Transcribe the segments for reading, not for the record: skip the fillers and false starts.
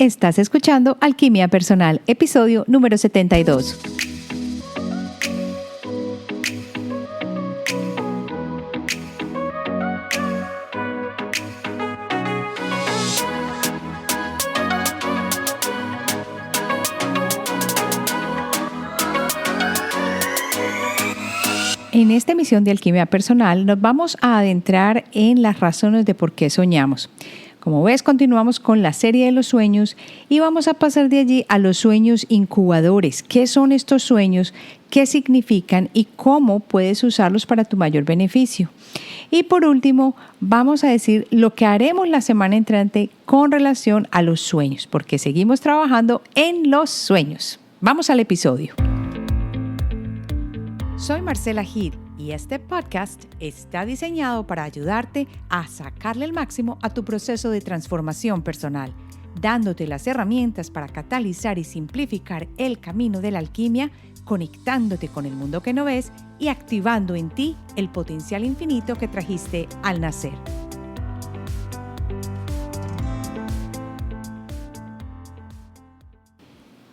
Estás escuchando Alquimia Personal, episodio número 72. En esta emisión de Alquimia Personal nos vamos a adentrar en las razones de por qué soñamos. Como ves, continuamos con la serie de los sueños y vamos a pasar de allí a los sueños incubadores. ¿Qué son estos sueños? ¿Qué significan? ¿Y cómo puedes usarlos para tu mayor beneficio? Y por último, vamos a decir lo que haremos la semana entrante con relación a los sueños, porque seguimos trabajando en los sueños. Vamos al episodio. Soy Marcela Gil y este podcast está diseñado para ayudarte a sacarle el máximo a tu proceso de transformación personal, dándote las herramientas para catalizar y simplificar el camino de la alquimia, conectándote con el mundo que no ves y activando en ti el potencial infinito que trajiste al nacer.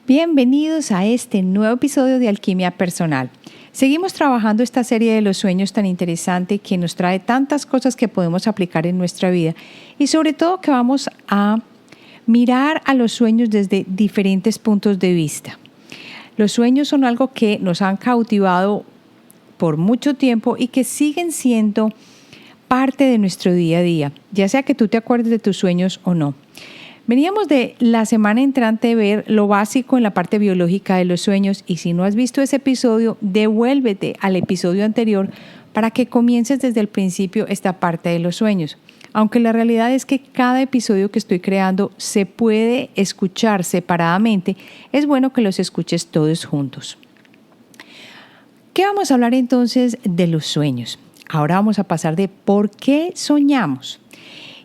Bienvenidos a este nuevo episodio de Alquimia Personal. Seguimos trabajando esta serie de los sueños tan interesante que nos trae tantas cosas que podemos aplicar en nuestra vida y sobre todo que vamos a mirar a los sueños desde diferentes puntos de vista. Los sueños son algo que nos han cautivado por mucho tiempo y que siguen siendo parte de nuestro día a día, ya sea que tú te acuerdes de tus sueños o no. Veníamos de la semana entrante de ver lo básico en la parte biológica de los sueños y si no has visto ese episodio, devuélvete al episodio anterior para que comiences desde el principio esta parte de los sueños. Aunque la realidad es que cada episodio que estoy creando se puede escuchar separadamente, es bueno que los escuches todos juntos. ¿Qué vamos a hablar entonces de los sueños? Ahora vamos a pasar de por qué soñamos.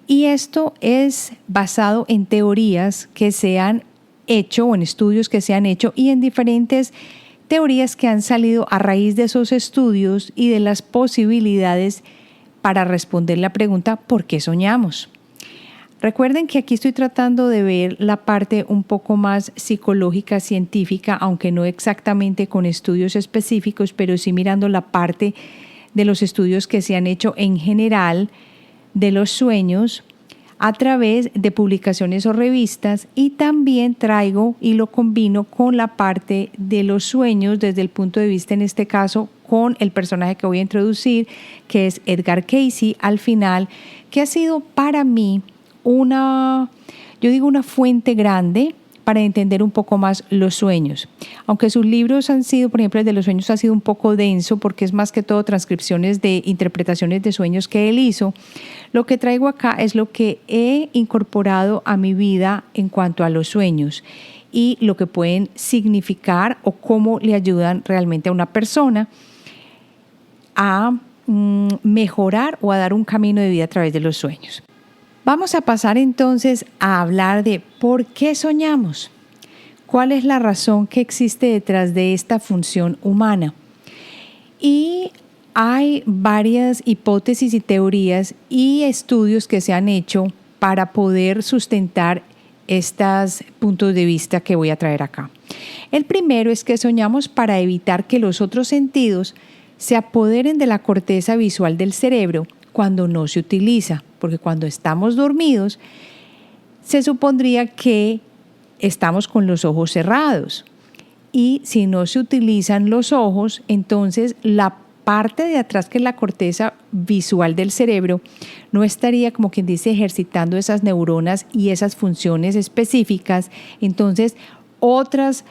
Y esto es basado en teorías que se han hecho o en estudios que se han hecho y en diferentes teorías que han salido a raíz de esos estudios y de las posibilidades para responder la pregunta ¿por qué soñamos? Recuerden que aquí estoy tratando de ver la parte un poco más psicológica, científica, aunque no exactamente con estudios específicos, pero sí mirando la parte de los estudios que se han hecho en general de los sueños a través de publicaciones o revistas y también traigo y lo combino con la parte de los sueños desde el punto de vista en este caso con el personaje que voy a introducir que es Edgar Cayce al final, que ha sido para mí una fuente grande para entender un poco más los sueños. Aunque sus libros han sido, por ejemplo, el de los sueños ha sido un poco denso porque es más que todo transcripciones de interpretaciones de sueños que él hizo, lo que traigo acá es lo que he incorporado a mi vida en cuanto a los sueños y lo que pueden significar o cómo le ayudan realmente a una persona a mejorar o a dar un camino de vida a través de los sueños. Vamos a pasar entonces a hablar de por qué soñamos. ¿Cuál es la razón que existe detrás de esta función humana? Y hay varias hipótesis y teorías y estudios que se han hecho para poder sustentar estos puntos de vista que voy a traer acá. El primero es que soñamos para evitar que los otros sentidos se apoderen de la corteza visual del cerebro cuando no se utiliza, porque cuando estamos dormidos se supondría que estamos con los ojos cerrados y si no se utilizan los ojos, entonces la parte de atrás que es la corteza visual del cerebro no estaría como quien dice ejercitando esas neuronas y esas funciones específicas, entonces otras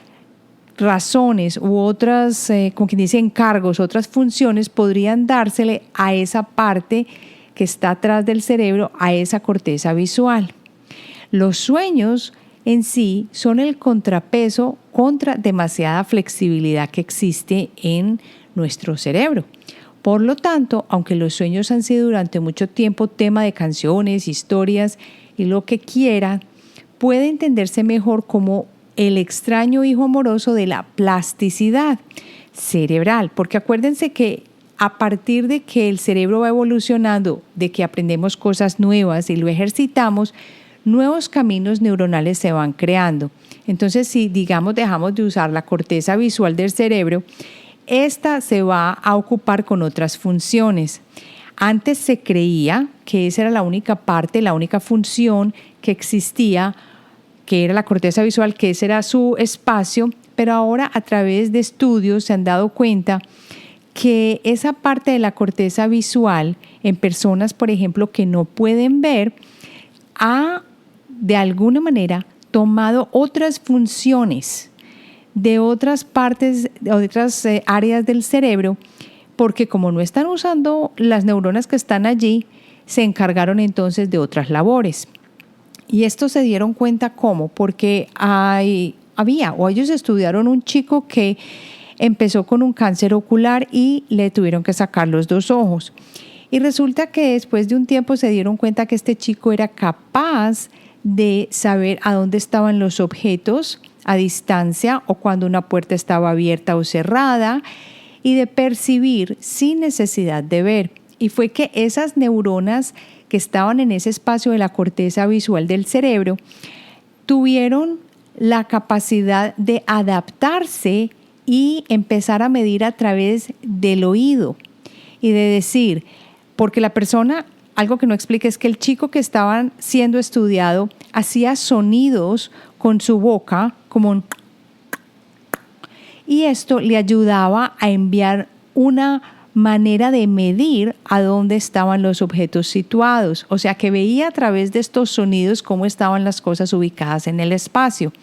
razones u otras, como quien dice, encargos, otras funciones podrían dársele a esa parte que está atrás del cerebro, a esa corteza visual. Los sueños en sí son el contrapeso contra demasiada flexibilidad que existe en nuestro cerebro. Por lo tanto, aunque los sueños han sido durante mucho tiempo tema de canciones, historias y lo que quieran, puede entenderse mejor como el extraño hijo amoroso de la plasticidad cerebral, porque acuérdense que a partir de que el cerebro va evolucionando, de que aprendemos cosas nuevas y lo ejercitamos, nuevos caminos neuronales se van creando. Entonces, si digamos dejamos de usar la corteza visual del cerebro, esta se va a ocupar con otras funciones. Antes se creía que esa era la única parte, la única función que existía, que era la corteza visual, que ese era su espacio, pero ahora a través de estudios se han dado cuenta que esa parte de la corteza visual en personas, por ejemplo, que no pueden ver, ha de alguna manera tomado otras funciones de otras partes, de otras áreas del cerebro, porque como no están usando las neuronas que están allí, se encargaron entonces de otras labores. Y esto se dieron cuenta ¿cómo? Porque ellos estudiaron un chico que empezó con un cáncer ocular y le tuvieron que sacar los 2 ojos. Y resulta que después de un tiempo se dieron cuenta que este chico era capaz de saber a dónde estaban los objetos a distancia o cuando una puerta estaba abierta o cerrada y de percibir sin necesidad de ver. Y fue que esas neuronas que estaban en ese espacio de la corteza visual del cerebro tuvieron la capacidad de adaptarse y empezar a medir a través del oído y de decir, porque la persona, algo que no explica es que el chico que estaba siendo estudiado hacía sonidos con su boca como un... Y esto le ayudaba a enviar una manera de medir a dónde estaban los objetos situados. O sea que veía a través de estos sonidos cómo estaban las cosas ubicadas en el espacio.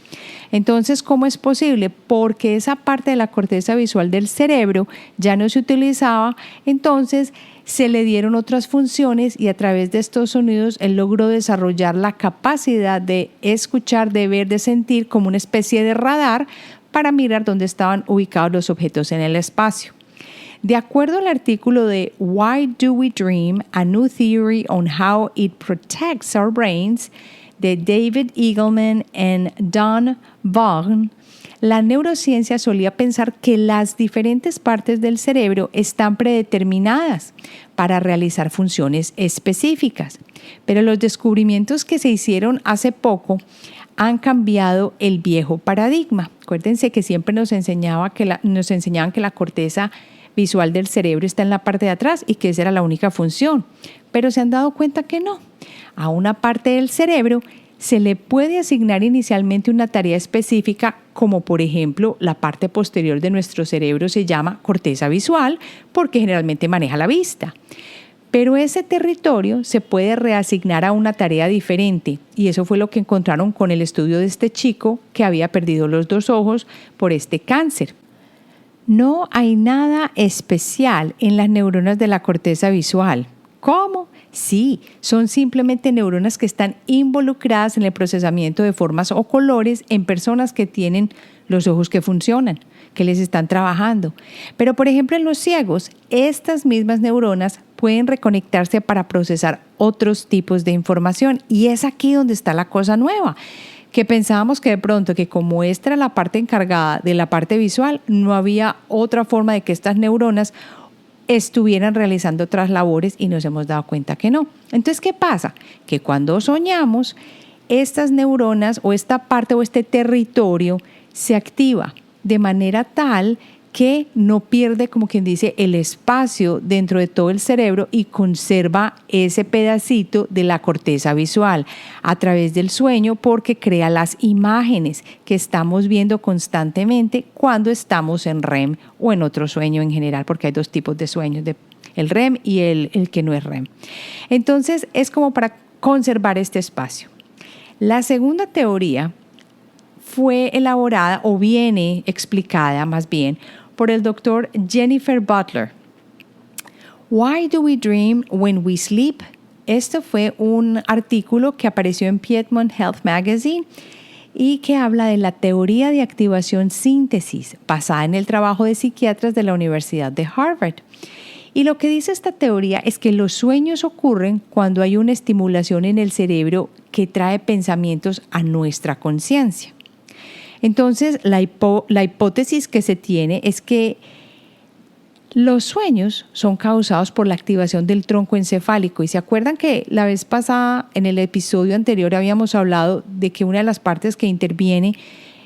Entonces, ¿cómo es posible? Porque esa parte de la corteza visual del cerebro ya no se utilizaba, entonces se le dieron otras funciones y a través de estos sonidos él logró desarrollar la capacidad de escuchar, de ver, de sentir como una especie de radar para mirar dónde estaban ubicados los objetos en el espacio. De acuerdo al artículo de Why Do We Dream? A New Theory on How It Protects Our Brains, de David Eagleman y Don Vaughn, la neurociencia solía pensar que las diferentes partes del cerebro están predeterminadas para realizar funciones específicas, pero los descubrimientos que se hicieron hace poco han cambiado el viejo paradigma. Acuérdense que siempre nos enseñaban que la corteza visual del cerebro está en la parte de atrás y que esa era la única función, pero se han dado cuenta que no. A una parte del cerebro se le puede asignar inicialmente una tarea específica, como por ejemplo la parte posterior de nuestro cerebro se llama corteza visual porque generalmente maneja la vista. Pero ese territorio se puede reasignar a una tarea diferente y eso fue lo que encontraron con el estudio de este chico que había perdido los 2 ojos por este cáncer. No hay nada especial en las neuronas de la corteza visual. ¿Cómo? Sí, son simplemente neuronas que están involucradas en el procesamiento de formas o colores en personas que tienen los ojos que funcionan, que les están trabajando. Pero, por ejemplo, en los ciegos, estas mismas neuronas pueden reconectarse para procesar otros tipos de información. Y es aquí donde está la cosa nueva, que pensábamos que de pronto, que como esta era la parte encargada de la parte visual, no había otra forma de que estas neuronas estuvieran realizando otras labores y nos hemos dado cuenta que no. Entonces, ¿qué pasa? Que cuando soñamos, estas neuronas o esta parte o este territorio se activa de manera tal que no pierde, como quien dice, el espacio dentro de todo el cerebro y conserva ese pedacito de la corteza visual a través del sueño porque crea las imágenes que estamos viendo constantemente cuando estamos en REM o en otro sueño en general, porque hay 2 tipos de sueños, el REM y el que no es REM. Entonces es como para conservar este espacio. La segunda teoría fue elaborada o viene explicada más bien por el doctor Jennifer Butler. Why do we dream when we sleep? Esto fue un artículo que apareció en Piedmont Health Magazine y que habla de la teoría de activación síntesis basada en el trabajo de psiquiatras de la Universidad de Harvard. Y lo que dice esta teoría es que los sueños ocurren cuando hay una estimulación en el cerebro que trae pensamientos a nuestra conciencia. Entonces, la hipótesis que se tiene es que Los sueños son causados por la activación del tronco encefálico. Y se acuerdan que la vez pasada, en el episodio anterior, habíamos hablado de que una de las partes que interviene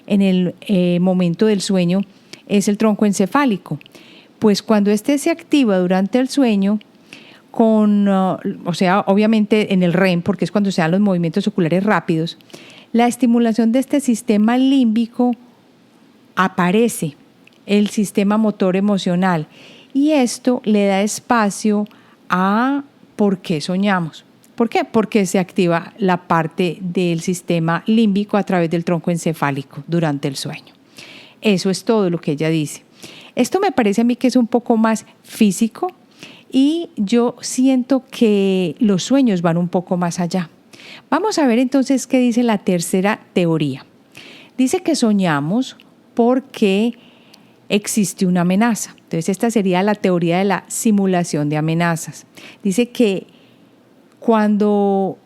en el momento del sueño es el tronco encefálico. Pues cuando este se activa durante el sueño, obviamente en el REM, porque es cuando se dan los movimientos oculares rápidos, la estimulación de este sistema límbico aparece, el sistema motor emocional, y esto le da espacio a por qué soñamos. ¿Por qué? Porque se activa la parte del sistema límbico a través del tronco encefálico durante el sueño. Eso es todo lo que ella dice. Esto me parece a mí que es un poco más físico y yo siento que los sueños van un poco más allá. Vamos a ver entonces qué dice la tercera teoría. Dice que soñamos porque existe una amenaza. Entonces esta sería la teoría de la simulación de amenazas. Dice que cuando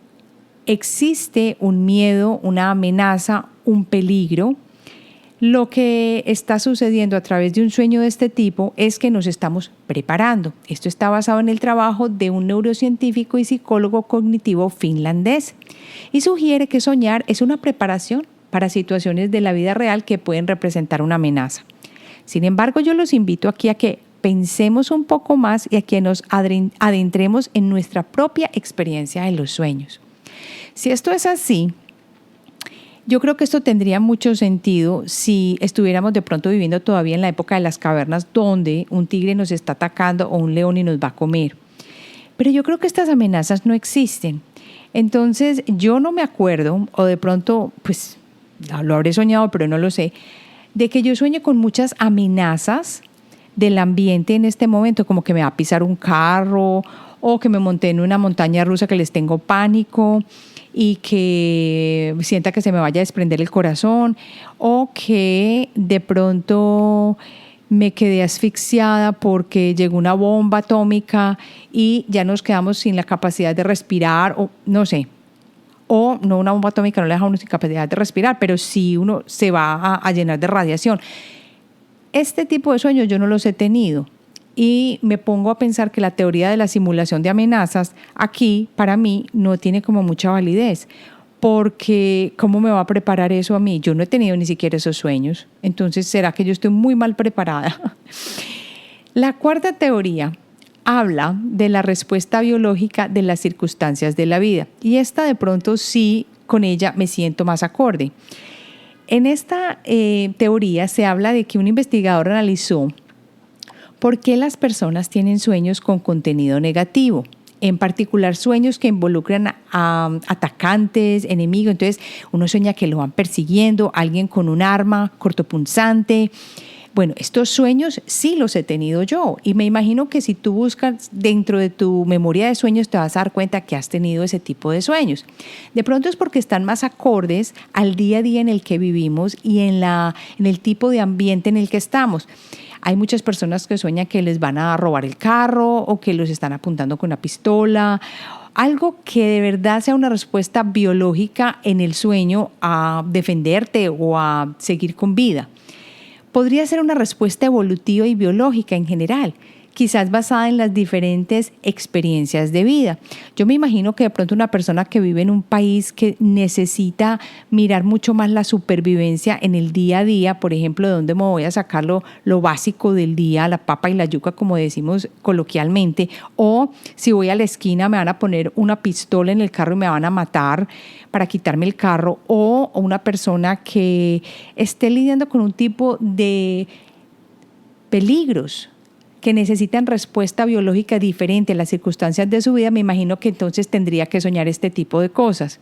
existe un miedo, una amenaza, un peligro, lo que está sucediendo a través de un sueño de este tipo es que nos estamos preparando. Esto está basado en el trabajo de un neurocientífico y psicólogo cognitivo finlandés y sugiere que soñar es una preparación para situaciones de la vida real que pueden representar una amenaza. Sin embargo, yo los invito aquí a que pensemos un poco más y a que nos adentremos en nuestra propia experiencia de los sueños. Si esto es así, yo creo que esto tendría mucho sentido si estuviéramos de pronto viviendo todavía en la época de las cavernas donde un tigre nos está atacando o un león y nos va a comer. Pero yo creo que estas amenazas no existen. Entonces yo no me acuerdo, o de pronto pues lo habré soñado pero no lo sé, de que yo sueñe con muchas amenazas del ambiente en este momento, como que me va a pisar un carro o que me monté en una montaña rusa que les tengo pánico y que sienta que se me vaya a desprender el corazón o que de pronto me quedé asfixiada porque llegó una bomba atómica y ya nos quedamos sin la capacidad de respirar o no sé. O no, una bomba atómica no le deja a uno sin capacidad de respirar, pero sí uno se va a llenar de radiación. Este tipo de sueños yo no los he tenido y me pongo a pensar que la teoría de la simulación de amenazas aquí para mí no tiene como mucha validez, porque ¿cómo me va a preparar eso a mí? Yo no he tenido ni siquiera esos sueños, entonces ¿será que yo estoy muy mal preparada? La cuarta teoría habla de la respuesta biológica de las circunstancias de la vida. Y esta de pronto sí, con ella me siento más acorde. En esta teoría se habla de que un investigador analizó por qué las personas tienen sueños con contenido negativo. En particular sueños que involucran a atacantes, enemigos. Entonces uno sueña que lo van persiguiendo, alguien con un arma cortopunzante. Bueno, estos sueños sí los he tenido yo y me imagino que si tú buscas dentro de tu memoria de sueños te vas a dar cuenta que has tenido ese tipo de sueños. De pronto es porque están más acordes al día a día en el que vivimos y en el tipo de ambiente en el que estamos. Hay muchas personas que sueñan que les van a robar el carro o que los están apuntando con una pistola. Algo que de verdad sea una respuesta biológica en el sueño a defenderte o a seguir con vida. Podría ser una respuesta evolutiva y biológica en general, quizás basada en las diferentes experiencias de vida. Yo me imagino que de pronto una persona que vive en un país que necesita mirar mucho más la supervivencia en el día a día, por ejemplo, de dónde me voy a sacar lo básico del día, la papa y la yuca, como decimos coloquialmente, o si voy a la esquina me van a poner una pistola en el carro y me van a matar para quitarme el carro, o una persona que esté lidiando con un tipo de peligros que necesitan respuesta biológica diferente a las circunstancias de su vida, me imagino que entonces tendría que soñar este tipo de cosas.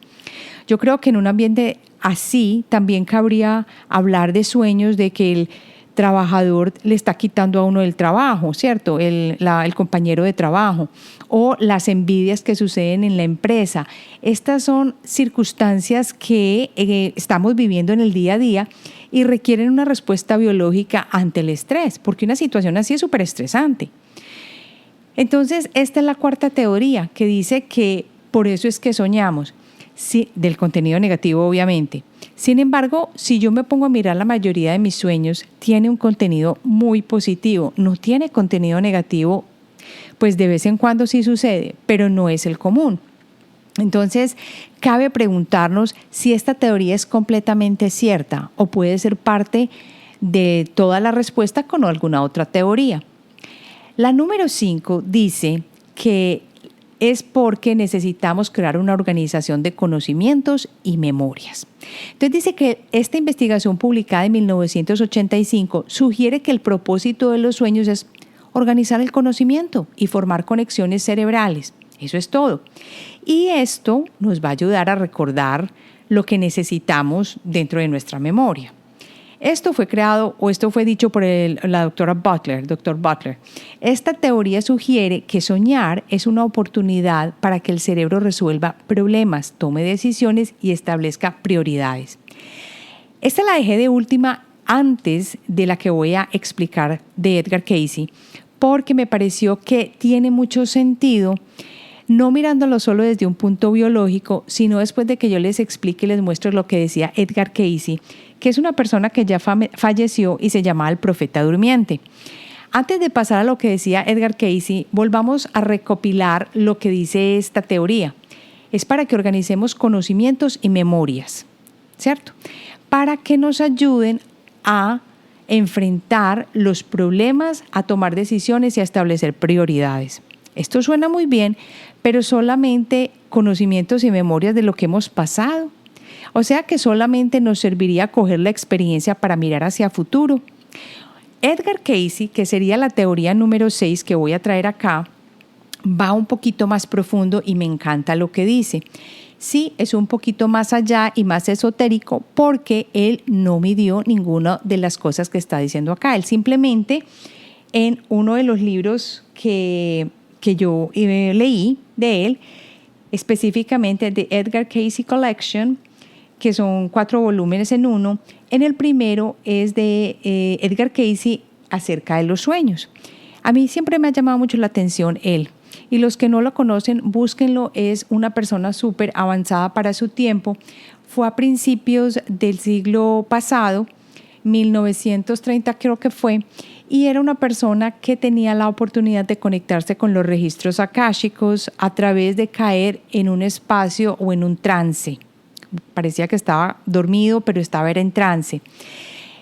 Yo creo que en un ambiente así también cabría hablar de sueños de que el trabajador le está quitando a uno el trabajo, ¿cierto? El compañero de trabajo, o las envidias que suceden en la empresa. Estas son circunstancias que estamos viviendo en el día a día y requieren una respuesta biológica ante el estrés, porque una situación así es súper estresante. Entonces, esta es la cuarta teoría que dice que por eso es que soñamos, sí, del contenido negativo obviamente. Sin embargo, si yo me pongo a mirar la mayoría de mis sueños, tiene un contenido muy positivo, no tiene contenido negativo, pues de vez en cuando sí sucede, pero no es el común. Entonces, cabe preguntarnos si esta teoría es completamente cierta o puede ser parte de toda la respuesta con alguna otra teoría. La número 5 dice que es porque necesitamos crear una organización de conocimientos y memorias. Entonces dice que esta investigación publicada en 1985 sugiere que el propósito de los sueños es organizar el conocimiento y formar conexiones cerebrales. Eso es todo. Y esto nos va a ayudar a recordar lo que necesitamos dentro de nuestra memoria. Esto fue dicho por la doctora Butler, Dr. Butler. Esta teoría sugiere que soñar es una oportunidad para que el cerebro resuelva problemas, tome decisiones y establezca prioridades. Esta la dejé de última antes de la que voy a explicar de Edgar Cayce, porque me pareció que tiene mucho sentido, no mirándolo solo desde un punto biológico, sino después de que yo les explique y les muestre lo que decía Edgar Cayce, que es una persona que ya falleció y se llamaba el profeta durmiente. Antes de pasar a lo que decía Edgar Cayce, volvamos a recopilar lo que dice esta teoría. Es para que organicemos conocimientos y memorias, ¿cierto? Para que nos ayuden a enfrentar los problemas, a tomar decisiones y a establecer prioridades. Esto suena muy bien, pero solamente conocimientos y memorias de lo que hemos pasado. O sea que solamente nos serviría coger la experiencia para mirar hacia futuro. Edgar Cayce, que sería la teoría número 6 que voy a traer acá, va un poquito más profundo y me encanta lo que dice. Sí, es un poquito más allá y más esotérico porque él no midió ninguna de las cosas que está diciendo acá. Él simplemente, en uno de los libros que yo leí de él, específicamente de Edgar Cayce Collection, que son 4 volúmenes en uno. En el primero es de Edgar Cayce acerca de los sueños. A mí siempre me ha llamado mucho la atención él. Y los que no lo conocen, búsquenlo. Es una persona súper avanzada para su tiempo. Fue a principios del siglo pasado, 1930 creo que fue, y era una persona que tenía la oportunidad de conectarse con los registros akáshicos a través de caer en un espacio o en un trance. Parecía que estaba dormido, pero estaba en trance.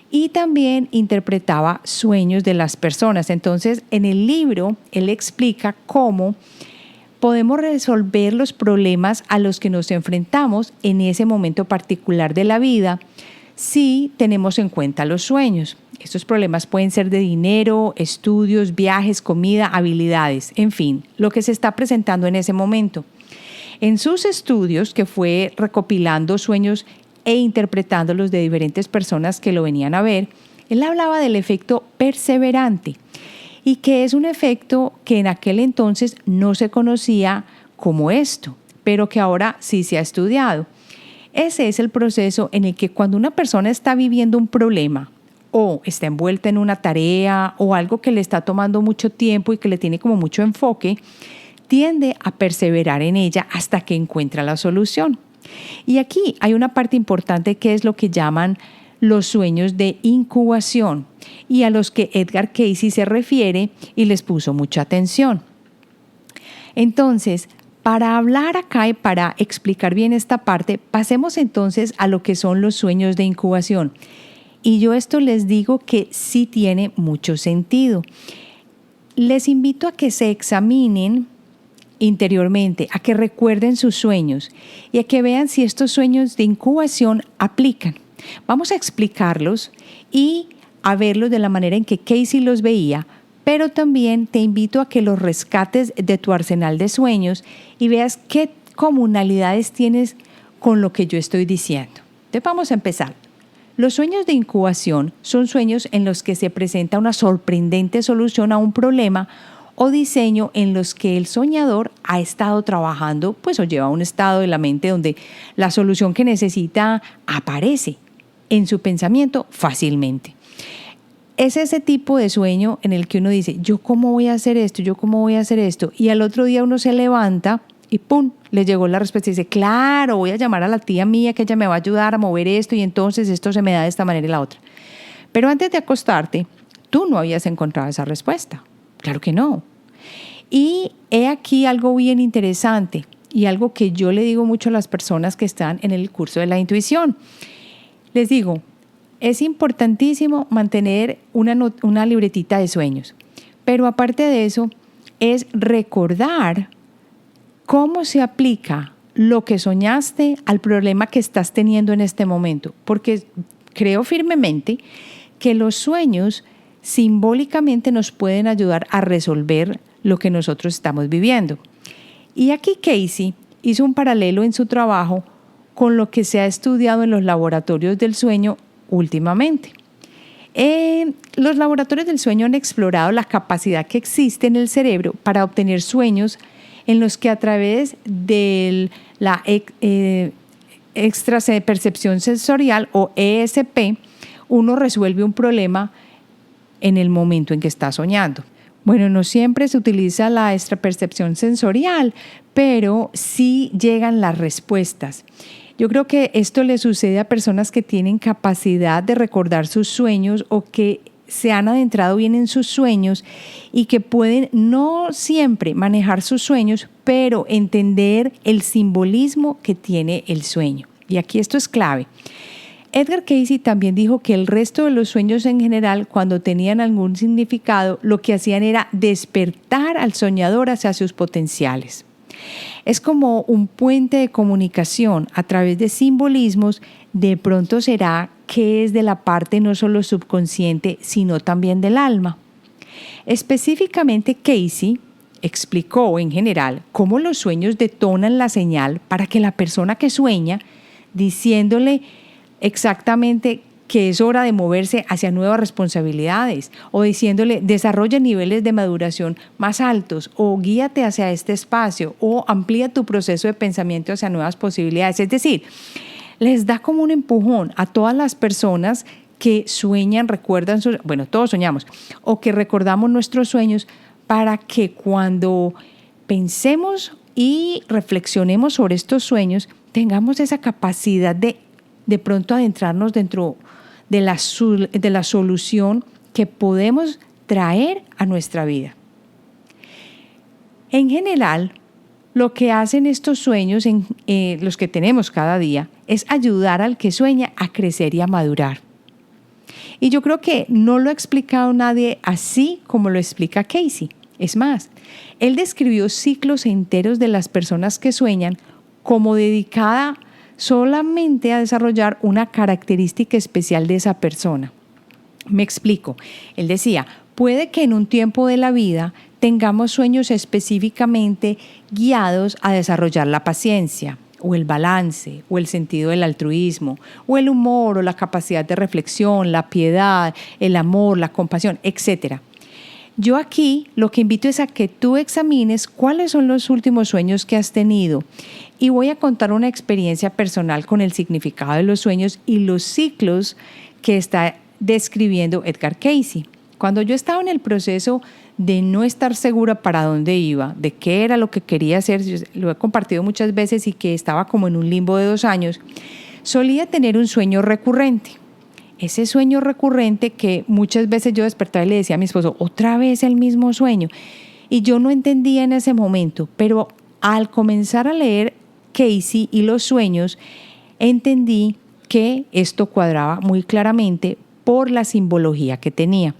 Y también interpretaba sueños de las personas. Entonces, en el libro, él explica cómo podemos resolver los problemas a los que nos enfrentamos en ese momento particular de la vida si tenemos en cuenta los sueños. Estos problemas pueden ser de dinero, estudios, viajes, comida, habilidades, en fin, lo que se está presentando en ese momento. En sus estudios, que fue recopilando sueños e interpretándolos de diferentes personas que lo venían a ver, él hablaba del efecto perseverante y que es un efecto que en aquel entonces no se conocía como esto, pero que ahora sí se ha estudiado. Ese es el proceso en el que cuando una persona está viviendo un problema o está envuelta en una tarea o algo que le está tomando mucho tiempo y que le tiene como mucho enfoque, tiende a perseverar en ella hasta que encuentra la solución. Y aquí hay una parte importante que es lo que llaman los sueños de incubación y a los que Edgar Cayce se refiere y les puso mucha atención. Entonces, para hablar acá y para explicar bien esta parte, pasemos entonces a lo que son los sueños de incubación. Y yo esto les digo que sí tiene mucho sentido. Les invito a que se examinen interiormente, a que recuerden sus sueños y a que vean si estos sueños de incubación aplican. Vamos a explicarlos y a verlos de la manera en que Cayce los veía, pero también te invito a que los rescates de tu arsenal de sueños y veas qué comunalidades tienes con lo que yo estoy diciendo. Entonces vamos a empezar. Los sueños de incubación son sueños en los que se presenta una sorprendente solución a un problema o diseño en los que el soñador ha estado trabajando, pues o lleva a un estado de la mente donde la solución que necesita aparece en su pensamiento fácilmente. Es ese tipo de sueño en el que uno dice, ¿yo cómo voy a hacer esto? ¿Yo cómo voy a hacer esto? Y al otro día uno se levanta y ¡pum!, le llegó la respuesta y dice, claro, voy a llamar a la tía mía que ella me va a ayudar a mover esto y entonces esto se me da de esta manera y la otra. Pero antes de acostarte, tú no habías encontrado esa respuesta. Claro que no. Y he aquí algo bien interesante y algo que yo le digo mucho a las personas que están en el curso de la intuición. Les digo, es importantísimo mantener una libretita de sueños, pero aparte de eso es recordar cómo se aplica lo que soñaste al problema que estás teniendo en este momento, porque creo firmemente que los sueños simbólicamente nos pueden ayudar a resolver lo que nosotros estamos viviendo. Y aquí Casey hizo un paralelo en su trabajo con lo que se ha estudiado en los laboratorios del sueño últimamente. Los laboratorios del sueño han explorado la capacidad que existe en el cerebro para obtener sueños en los que a través de la extrapercepción sensorial o ESP, uno resuelve un problema en el momento en que está soñando. Bueno, no siempre se utiliza la extrapercepción sensorial, pero sí llegan las respuestas. Yo creo que esto le sucede a personas que tienen capacidad de recordar sus sueños o que se han adentrado bien en sus sueños y que pueden no siempre manejar sus sueños, pero entender el simbolismo que tiene el sueño. Y aquí esto es clave. Edgar Cayce también dijo que el resto de los sueños en general, cuando tenían algún significado, lo que hacían era despertar al soñador hacia sus potenciales. Es como un puente de comunicación a través de simbolismos. De pronto será que es de la parte no solo subconsciente, sino también del alma. Específicamente, Cayce explicó en general cómo los sueños detonan la señal para que la persona que sueña, diciéndole exactamente que es hora de moverse hacia nuevas responsabilidades o diciéndole desarrolla niveles de maduración más altos o guíate hacia este espacio o amplía tu proceso de pensamiento hacia nuevas posibilidades. Es decir, les da como un empujón a todas las personas que sueñan, recuerdan, todos soñamos, o que recordamos nuestros sueños para que cuando pensemos y reflexionemos sobre estos sueños tengamos esa capacidad de pronto adentrarnos dentro de la solución que podemos traer a nuestra vida. En general, lo que hacen estos sueños, los que tenemos cada día, es ayudar al que sueña a crecer y a madurar. Y yo creo que no lo ha explicado nadie así como lo explica Cayce. Es más, él describió ciclos enteros de las personas que sueñan como dedicada solamente a desarrollar una característica especial de esa persona. Me explico. Él decía, puede que en un tiempo de la vida tengamos sueños específicamente guiados a desarrollar la paciencia, o el balance, o el sentido del altruismo, o el humor, o la capacidad de reflexión, la piedad, el amor, la compasión, etc. Yo aquí lo que invito es a que tú examines cuáles son los últimos sueños que has tenido y voy a contar una experiencia personal con el significado de los sueños y los ciclos que está describiendo Edgar Cayce. Cuando yo estaba en el proceso de no estar segura para dónde iba, de qué era lo que quería hacer, yo lo he compartido muchas veces y que estaba como en un limbo de 2 años, solía tener un sueño recurrente. Ese sueño recurrente que muchas veces yo despertaba y le decía a mi esposo, otra vez el mismo sueño. Y yo no entendía en ese momento, pero al comenzar a leer Cayce y los sueños, entendí que esto cuadraba muy claramente por la simbología que tenía.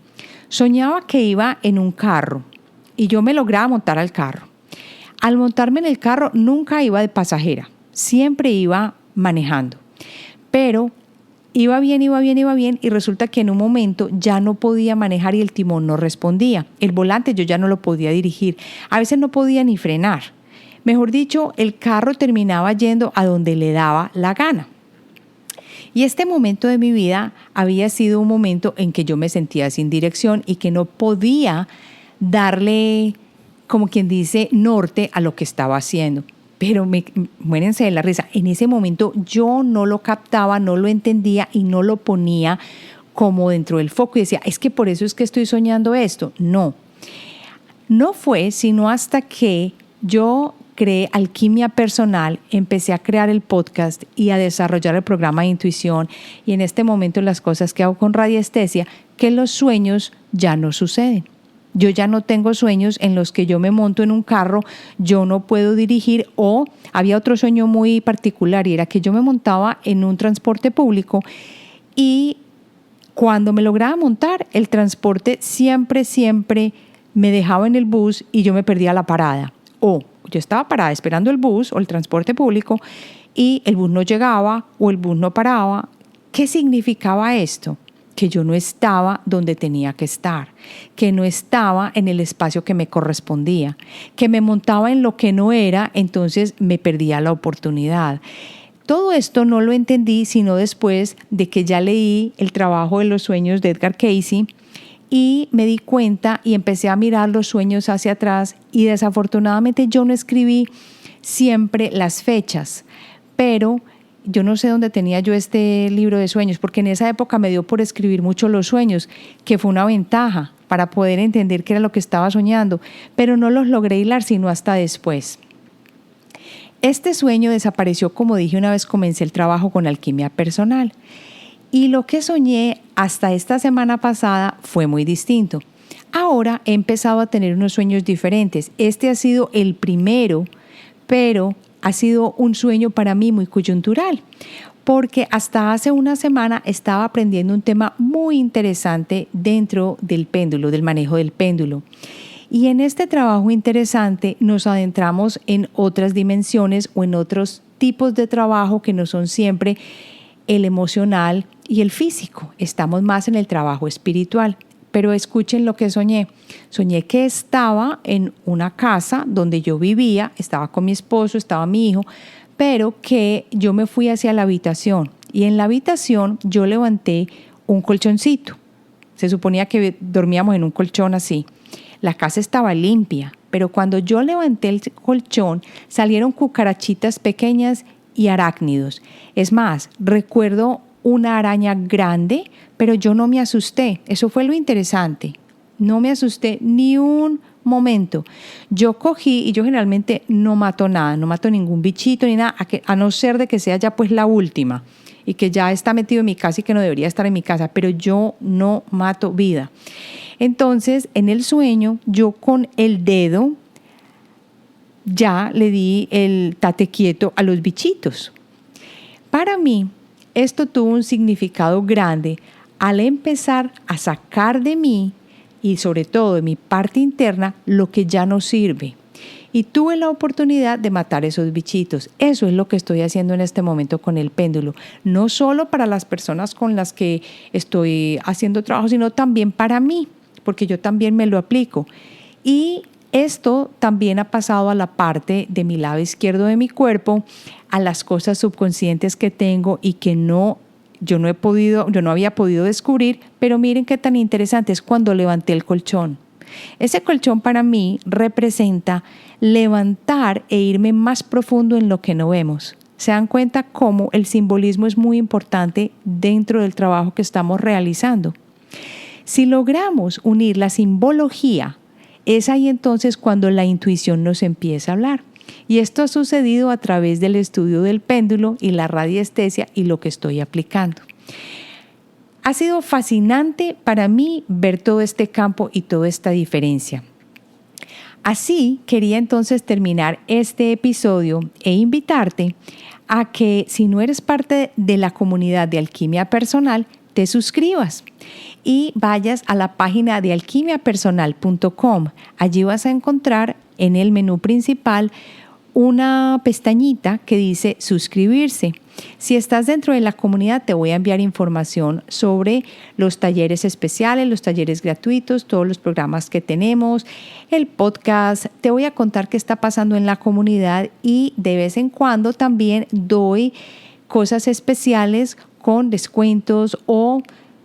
Soñaba que iba en un carro y yo me lograba montar al carro. Al montarme en el carro nunca iba de pasajera, siempre iba manejando. Pero iba bien y resulta que en un momento ya no podía manejar y el timón no respondía. El volante yo ya no lo podía dirigir. A veces no podía ni frenar. Mejor dicho, el carro terminaba yendo a donde le daba la gana. Y este momento de mi vida había sido un momento en que yo me sentía sin dirección y que no podía darle, como quien dice, norte a lo que estaba haciendo. Pero muérense de la risa. En ese momento yo no lo captaba, no lo entendía y no lo ponía como dentro del foco y decía, es que por eso es que estoy soñando esto. No fue sino hasta que yo creé Alquimia Personal, empecé a crear el podcast y a desarrollar el programa de intuición y en este momento las cosas que hago con radiestesia, que los sueños ya no suceden. Yo ya no tengo sueños en los que yo me monto en un carro, yo no puedo dirigir, o había otro sueño muy particular y era que yo me montaba en un transporte público y cuando me lograba montar, el transporte siempre me dejaba en el bus y yo me perdía la parada. O yo estaba parada esperando el bus o el transporte público y el bus no llegaba o el bus no paraba. ¿Qué significaba esto? Que yo no estaba donde tenía que estar, que no estaba en el espacio que me correspondía, que me montaba en lo que no era, entonces me perdía la oportunidad. Todo esto no lo entendí sino después de que ya leí El trabajo de los sueños de Edgar Cayce y me di cuenta y empecé a mirar los sueños hacia atrás y desafortunadamente yo no escribí siempre las fechas, pero yo no sé dónde tenía yo este libro de sueños, porque en esa época me dio por escribir mucho los sueños, que fue una ventaja para poder entender qué era lo que estaba soñando, pero no los logré hilar sino hasta después. Este sueño desapareció, como dije, una vez comencé el trabajo con Alquimia Personal. Y lo que soñé hasta esta semana pasada fue muy distinto. Ahora he empezado a tener unos sueños diferentes. Este ha sido el primero, pero ha sido un sueño para mí muy coyuntural, porque hasta hace una semana estaba aprendiendo un tema muy interesante dentro del péndulo, del manejo del péndulo. Y en este trabajo interesante nos adentramos en otras dimensiones o en otros tipos de trabajo que no son siempre el emocional y el físico. Estamos más en el trabajo espiritual. Pero escuchen lo que soñé. Soñé que estaba en una casa donde yo vivía, estaba con mi esposo, estaba mi hijo, pero que yo me fui hacia la habitación. Y en la habitación yo levanté un colchoncito. Se suponía que dormíamos en un colchón así. La casa estaba limpia, pero cuando yo levanté el colchón salieron cucarachitas pequeñas y arácnidos. Es más, recuerdo una araña grande, pero yo no me asusté. Eso fue lo interesante. No me asusté ni un momento. Yo cogí, y yo generalmente no mato nada, no mato ningún bichito ni nada, a no ser de que sea ya pues la última y que ya está metido en mi casa y que no debería estar en mi casa, pero yo no mato vida. Entonces, en el sueño, yo con el dedo ya le di el tate quieto a los bichitos. Para mí, esto tuvo un significado grande al empezar a sacar de mí y sobre todo de mi parte interna lo que ya no sirve. Y tuve la oportunidad de matar esos bichitos. Eso es lo que estoy haciendo en este momento con el péndulo. No solo para las personas con las que estoy haciendo trabajo, sino también para mí, porque yo también me lo aplico. Y esto también ha pasado a la parte de mi lado izquierdo de mi cuerpo, a las cosas subconscientes que tengo y que yo no había podido descubrir, pero miren qué tan interesante es cuando levanté el colchón. Ese colchón para mí representa levantar e irme más profundo en lo que no vemos. ¿Se dan cuenta cómo el simbolismo es muy importante dentro del trabajo que estamos realizando? Si logramos unir la simbología, es ahí entonces cuando la intuición nos empieza a hablar. Y esto ha sucedido a través del estudio del péndulo y la radiestesia y lo que estoy aplicando. Ha sido fascinante para mí ver todo este campo y toda esta diferencia. Así quería entonces terminar este episodio e invitarte a que si no eres parte de la comunidad de Alquimia Personal, te suscribas y vayas a la página de alquimiapersonal.com. Allí vas a encontrar en el menú principal una pestañita que dice suscribirse. Si estás dentro de la comunidad, te voy a enviar información sobre los talleres especiales, los talleres gratuitos, todos los programas que tenemos, el podcast. Te voy a contar qué está pasando en la comunidad y de vez en cuando también doy cosas especiales con descuentos o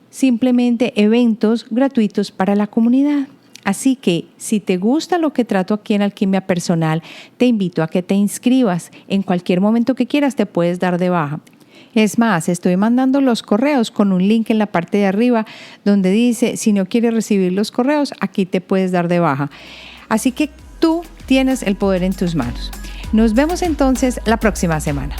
simplemente eventos gratuitos para la comunidad. Así que si te gusta lo que trato aquí en Alquimia Personal, te invito a que te inscribas. En cualquier momento que quieras te puedes dar de baja. Es más, estoy mandando los correos con un link en la parte de arriba donde dice, si no quieres recibir los correos, aquí te puedes dar de baja. Así que tú tienes el poder en tus manos. Nos vemos entonces la próxima semana.